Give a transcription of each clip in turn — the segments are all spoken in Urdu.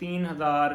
3,000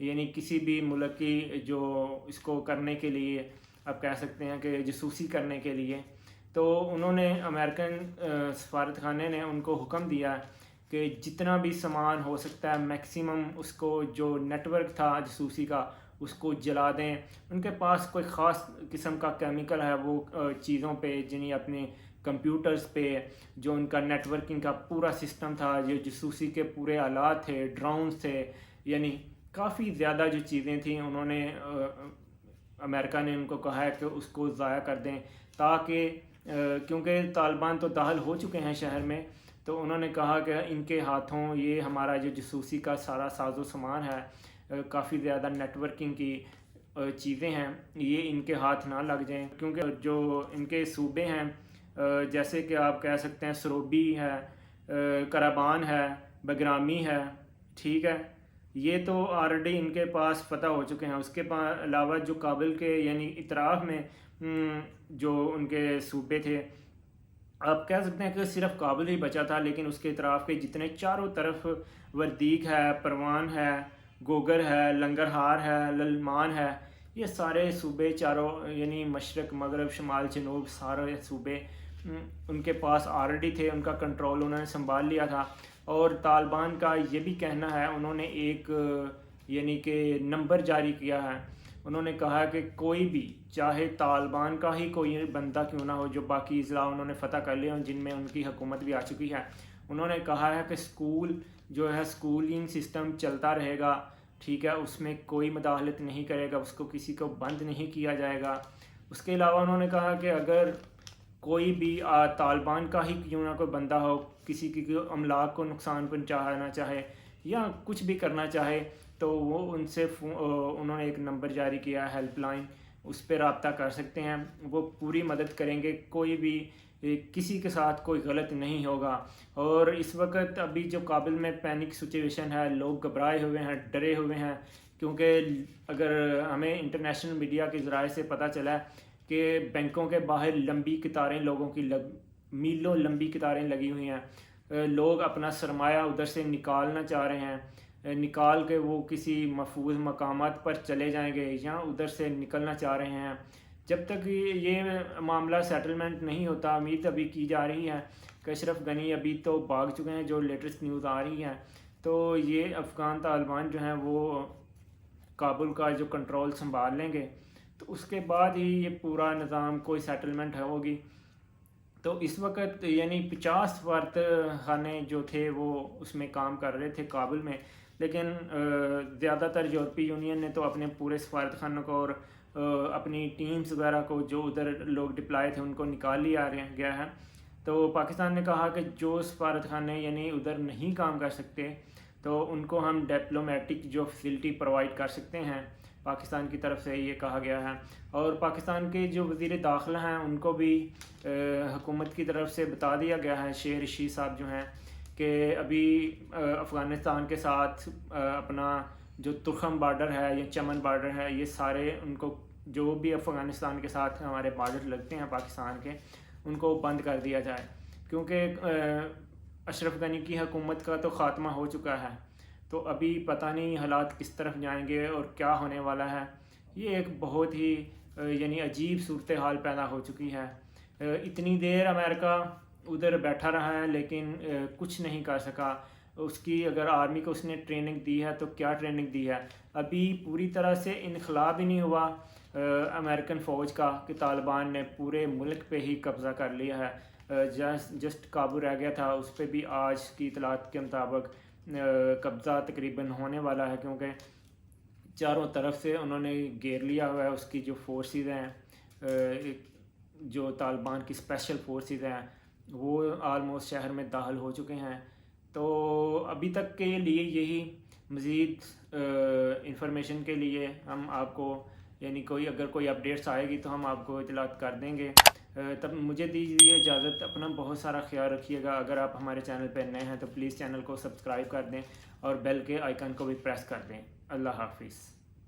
یعنی کسی بھی ملک کی جو اس کو کرنے کے لیے آپ کہہ سکتے ہیں کہ جاسوسی کرنے کے لیے، تو انہوں نے امریکن سفارت خانے نے ان کو حکم دیا کہ جتنا بھی سامان ہو سکتا ہے میکسیمم اس کو جو نیٹ ورک تھا جاسوسی کا اس کو جلا دیں۔ ان کے پاس کوئی خاص قسم کا کیمیکل ہے وہ چیزوں پہ جنہیں اپنے کمپیوٹرز پہ جو ان کا نیٹ ورکنگ کا پورا سسٹم تھا، جو جاسوسی کے پورے آلات تھے، ڈرونز تھے، یعنی کافی زیادہ جو چیزیں تھیں، انہوں نے امریکہ نے ان کو کہا ہے کہ اس کو ضائع کر دیں، تاکہ کیونکہ طالبان تو داخل ہو چکے ہیں شہر میں، تو انہوں نے کہا کہ ان کے ہاتھوں یہ ہمارا جو جاسوسی کا سارا ساز و سامان ہے، کافی زیادہ نیٹ ورکنگ کی چیزیں ہیں، یہ ان کے ہاتھ نہ لگ جائیں، کیونکہ جو ان کے صوبے ہیں جیسے کہ آپ کہہ سکتے ہیں سروبی ہے، کرابان ہے، بگرامی ہے، ٹھیک ہے، یہ تو آلریڈی ان کے پاس فتح ہو چکے ہیں۔ اس کے علاوہ جو کابل کے یعنی اطراف میں جو ان کے صوبے تھے، آپ کہہ سکتے ہیں کہ صرف کابل ہی بچا تھا، لیکن اس کے اطراف کے جتنے چاروں طرف وردیگ ہے، پروان ہے، گوگر ہے، لنگرہار ہے، للمان ہے، یہ سارے صوبے چاروں یعنی مشرق مغرب شمال جنوب سارے صوبے ان کے پاس آلریڈی تھے، ان کا کنٹرول انہوں نے سنبھال لیا تھا۔ اور طالبان کا یہ بھی کہنا ہے، انہوں نے ایک یعنی کہ نمبر جاری کیا ہے، انہوں نے کہا کہ کوئی بھی چاہے طالبان کا ہی کوئی بندہ کیوں نہ ہو، جو باقی اضلاع انہوں نے فتح کر لیا جن میں ان کی حکومت بھی آ چکی ہے، انہوں نے کہا ہے کہ سکول جو ہے سکولنگ سسٹم چلتا رہے گا، ٹھیک ہے، اس میں کوئی مداخلت نہیں کرے گا، اس کو کسی کو بند نہیں کیا جائے گا۔ اس کے علاوہ انہوں نے کہا کہ اگر کوئی بھی طالبان کا ہی کیوں نہ کوئی بندہ ہو، کسی کی املاک کو نقصان پہنچانا چاہے یا کچھ بھی کرنا چاہے، تو وہ ان سے انہوں نے ایک نمبر جاری کیا ہے، ہیلپ لائن، اس پہ رابطہ کر سکتے ہیں، وہ پوری مدد کریں گے، کوئی بھی کسی کے ساتھ کوئی غلط نہیں ہوگا۔ اور اس وقت ابھی جو کابل میں پینک سچویشن ہے، لوگ گھبرائے ہوئے ہیں، ڈرے ہوئے ہیں، کیونکہ اگر ہمیں انٹرنیشنل میڈیا کے ذرائع سے پتہ چلا ہے کہ بینکوں کے باہر لمبی قطاریں لوگوں کی میلوں لمبی قطاریں لگی ہوئی ہیں، لوگ اپنا سرمایہ ادھر سے نکالنا چاہ رہے ہیں، نکال کے وہ کسی محفوظ مقامات پر چلے جائیں گے یا ادھر سے نکلنا چاہ رہے ہیں۔ جب تک یہ معاملہ سیٹلمنٹ نہیں ہوتا، امید ابھی کی جا رہی ہے کہ اشرف غنی ابھی تو بھاگ چکے ہیں، جو لیٹسٹ نیوز آ رہی ہے، تو یہ افغان طالبان جو ہیں وہ کابل کا جو کنٹرول سنبھال لیں گے، تو اس کے بعد ہی یہ پورا نظام کوئی سیٹلمنٹ ہوگی۔ تو اس وقت یعنی 50 سفارت خانے جو تھے وہ اس میں کام کر رہے تھے کابل میں، لیکن زیادہ تر یورپی یونین نے تو اپنے پورے سفارت خانوں کو اور اپنی ٹیمز وغیرہ کو جو ادھر لوگ ڈپلائے تھے ان کو نکال لیا گیا ہے۔ تو پاکستان نے کہا کہ جو سفارت خانے یعنی ادھر نہیں کام کر سکتے تو ان کو ہم ڈپلومیٹک جو فیسلٹی پرووائڈ کر سکتے ہیں، پاکستان کی طرف سے یہ کہا گیا ہے۔ اور پاکستان کے جو وزیر داخلہ ہیں ان کو بھی حکومت کی طرف سے بتا دیا گیا ہے، شیر رشید صاحب جو ہیں، کہ ابھی افغانستان کے ساتھ اپنا جو ترخم بارڈر ہے یا چمن بارڈر ہے، یہ سارے ان کو جو بھی افغانستان کے ساتھ ہمارے بارڈر لگتے ہیں پاکستان کے، ان کو بند کر دیا جائے، کیونکہ اشرف غنی کی حکومت کا تو خاتمہ ہو چکا ہے، تو ابھی پتہ نہیں حالات کس طرف جائیں گے اور کیا ہونے والا ہے۔ یہ ایک بہت ہی یعنی عجیب صورتحال پیدا ہو چکی ہے۔ اتنی دیر امریکہ ادھر بیٹھا رہا ہے لیکن کچھ نہیں کر سکا۔ اس کی اگر آرمی کو اس نے ٹریننگ دی ہے تو کیا ٹریننگ دی ہے؟ ابھی پوری طرح سے انخلا بھی نہیں ہوا امریکن فوج کا کہ طالبان نے پورے ملک پہ ہی قبضہ کر لیا ہے، جسٹ قابو رہ گیا تھا، اس پہ بھی آج کی اطلاعات کے مطابق قبضہ تقریباً ہونے والا ہے، کیونکہ چاروں طرف سے انہوں نے گھیر لیا ہوا ہے۔ اس کی جو فورسز ہیں، جو طالبان کی اسپیشل فورسز ہیں، وہ آلموسٹ شہر میں داخل ہو چکے ہیں۔ تو ابھی تک کے لیے یہی، مزید انفارمیشن کے لیے ہم آپ کو یعنی اگر کوئی اپڈیٹس آئے گی تو ہم آپ کو اطلاعات کر دیں گے۔ تب مجھے دیجیے اجازت، اپنا بہت سارا خیال رکھیے گا۔ اگر آپ ہمارے چینل پہ نئے ہیں تو پلیز چینل کو سبسکرائب کر دیں اور بیل کے آئیکن کو بھی پریس کر دیں۔ اللہ حافظ۔